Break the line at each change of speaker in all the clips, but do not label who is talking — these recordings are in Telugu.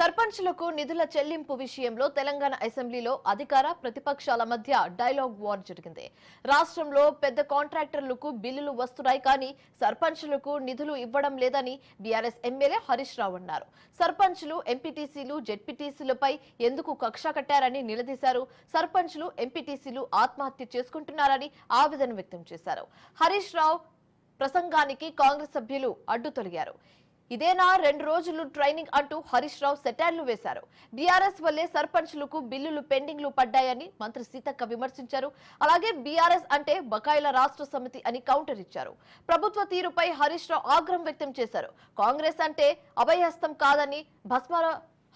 సర్పంచులకు నిధుల చెల్లింపు విషయంలో తెలంగాణ అసెంబ్లీలో అధికార ప్రతిపక్షాల మధ్య డైలాగ్ వార్ జరిగింది. రాష్ట్రంలో పెద్ద కాంట్రాక్టర్లకు బిల్లులు వస్తున్నాయి కానీ సర్పంచులకు నిధులు ఇవ్వడం లేదని బీఆర్ఎస్ ఎమ్మెల్యే హరీష్ రావు అన్నారు. సర్పంచులు, ఎంపీటీసీలు, జెడ్పీటీసీలపై ఎందుకు కక్ష కట్టారని నిలదీశారు. సర్పంచులు, ఎంపీటీసీలు ఆత్మహత్య చేసుకుంటున్నారని ఆవేదన వ్యక్తం చేశారు. హరీష్ రావు ప్రసంగానికి కాంగ్రెస్ సభ్యులు అడ్డు తొలగారు. ఇదేనా 2 రోజులు ట్రైనింగ్ అంటూ హరీష్ రావు సెటైర్లు వేశారు. బీఆర్ఎస్ వల్లే సర్పంచులకు బిల్లులు పెండింగ్లు పడ్డాయని మంత్రి సీతక్క విమర్శించారు. అలాగే బీఆర్ఎస్ అంటే బకాయిల రాష్ట్ర సమితి అని కౌంటర్ ఇచ్చారు. ప్రభుత్వ తీరుపై హరీష్ రావు ఆగ్రహం వ్యక్తం చేశారు. కాంగ్రెస్ అంటే అభయహస్తం కాదని, భస్మ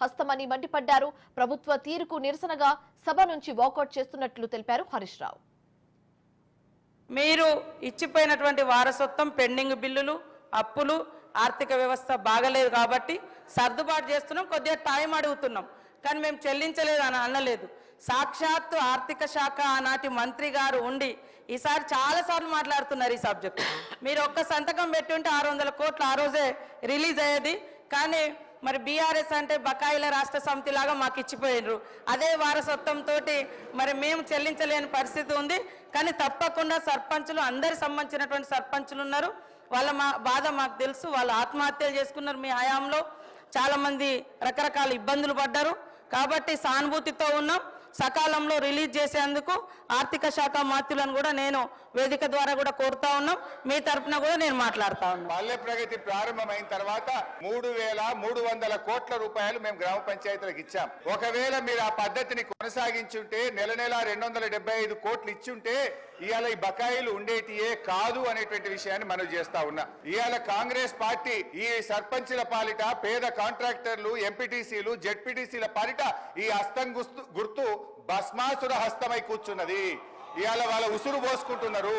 హస్తమని మండిపడ్డారు. ప్రభుత్వ తీరుకు నిరసనగా సభ నుంచి వాకౌట్ చేస్తున్నట్లు తెలిపారు హరీష్ రావు.
మీరు ఇచ్చిపోయినటువంటి వారసత్వం, పెండింగ్ బిల్లులు, అప్పులు, ఆర్థిక వ్యవస్థ బాగలేదు కాబట్టి సర్దుబాటు చేస్తున్నాం, కొద్దిగా టైం అడుగుతున్నాం. కానీ మేము చెల్లించలేదు అని అనలేదు. సాక్షాత్తు ఆర్థిక శాఖ ఆనాటి మంత్రి గారు ఉండి ఈసారి చాలాసార్లు మాట్లాడుతున్నారు ఈ సబ్జెక్టు. మీరు ఒక్క సంతకం పెట్టుంటే 600 కోట్లు ఆ రోజే రిలీజ్ అయ్యేది. కానీ మరి బీఆర్ఎస్ అంటే బకాయిల రాష్ట్ర సమితి లాగా మాకు ఇచ్చిపోయినరు. అదే వారసత్వంతో మరి మేము చెల్లించలేని పరిస్థితి ఉంది. కానీ తప్పకుండా సర్పంచులు, అందరికి సంబంధించినటువంటి సర్పంచులు ఉన్నారు. వాళ్ళ బాధ మాకు తెలుసు. వాళ్ళు ఆత్మహత్యలు చేసుకున్నారు. మీ హయాంలో చాలామంది రకరకాల ఇబ్బందులు పడ్డారు. కాబట్టి సానుభూతితో ఉన్నాం. సకాలంలో రిలీజ్ చేసేందుకు ఆర్థిక శాఖ మంత్రులను కూడా నేను వేదిక ద్వారా కూడా కోరుతా ఉన్నాం. మీ తరఫున కూడా నేను మాట్లాడుతా ఉన్నాను.
పల్లె ప్రగతి ప్రారంభమైన తర్వాత 3,300 కోట్ల రూపాయలు మేము గ్రామ పంచాయతీలకు ఇచ్చాం. ఒకవేళ మీరు ఆ పద్ధతిని కొనసాగించుంటే, నెల 275 కోట్లు ఇచ్చుంటే ఇవాళ ఈ బకాయిలు ఉండేటియే కాదు అనేటువంటి విషయాన్ని మనం చేస్తా ఉన్నా. ఇవాళ కాంగ్రెస్ పార్టీ ఈ సర్పంచుల పాలిట, పేద కాంట్రాక్టర్లు, ఎంపీటీసీలు, జెడ్పీటీసీల పాలిట ఈ హస్తం గుర్తు భస్మాసుర హస్తమై కూర్చున్నది. ఇవాళ వాళ్ళ ఉసురు పోసుకుంటున్నారు.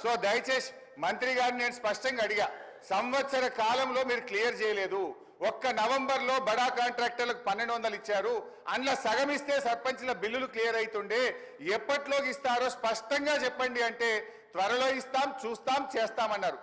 సో దయచేసి మంత్రి గారిని నేను స్పష్టంగా అడిగా, సంవత్సర కాలంలో మీరు క్లియర్ చేయలేదు. ఒక్క నవంబర్లో బడా కాంట్రాక్టర్లకు 1200 ఇచ్చారు. అందులో సగం ఇస్తే సర్పంచ్ల బిల్లులు క్లియర్ అవుతుండే. ఎప్పట్లోకి ఇస్తారో స్పష్టంగా చెప్పండి అంటే త్వరలో ఇస్తాం, చూస్తాం, చేస్తామన్నారు.